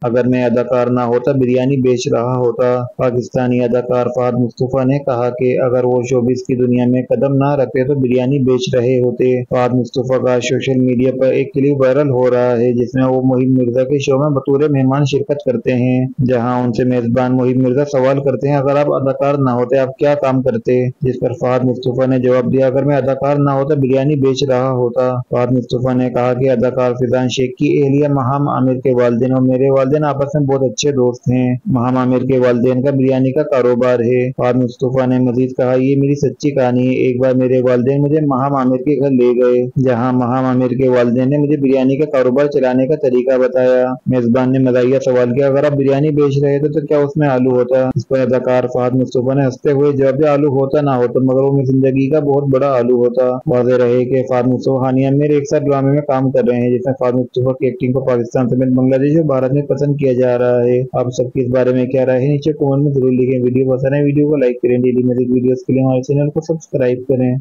अगर मैं अदाकार ना होता बिरयानी बेच रहा होता। पाकिस्तानी अदाकार फहद मुस्तफा ने कहा कि अगर वो शोबिस की दुनिया में कदम ना रखते तो बिरयानी बेच रहे होते। फहद मुस्तफा का सोशल मीडिया पर एक क्लिप वायरल हो रहा है जिसमें वो मोहित मिर्जा के शो में बतौर मेहमान शिरकत करते हैं, जहां उनसे मेजबान मोहित मिर्जा सवाल करते हैं अगर आप अदाकार ना होते आप क्या काम करते। जिस पर फहद मुस्तफा ने जवाब दिया, अगर मैं अदाकार ना होता बिरयानी बेच रहा होता। फहद मुस्तफा ने कहा कि अदाकार फिजान शेख की एहलिया महाम आमिर के वालिदैन और मेरे वालिदैन आपस में बहुत अच्छे दोस्त हैं। महाम आमिर के वालिदैन का बिरयानी का कारोबार है। फहद मुस्तफा ने मजीद कहा, ये मेरी सच्ची कहानी है। एक बार मेरे वालिदैन मुझे महाम आमिर के घर ले गए, जहां महाम आमिर के वालिदैन ने मुझे बिरयानी का कारोबार चलाने का तरीका बताया। मेजबान ने मजाहिया सवाल किया, अगर आप बिरयानी बेच रहे थे तो क्या उसमें आलू होता। इस पर अदाकार फहद मुस्तफा ने हंसते हुए जवाब दिया, आलू होता ना होता मगर वो मेरी जिंदगी का बहुत बड़ा आलू होता। वाज़ेह रहे कि फहद मुस्तफा हानिया आमिर एक साथ ड्रामे में काम कर रहे हैं जिसमें फहद मुस्तफा की एक्टिंग को पाकिस्तान समेत बांग्लादेश और भारत में पसंद किया जा रहा है। आप सबकी इस बारे में क्या राय है नीचे कमेंट में जरूर लिखें। वीडियो पसंद है वीडियो को लाइक करें। डेली मजीद वीडियोस के लिए हमारे चैनल को सब्सक्राइब करें।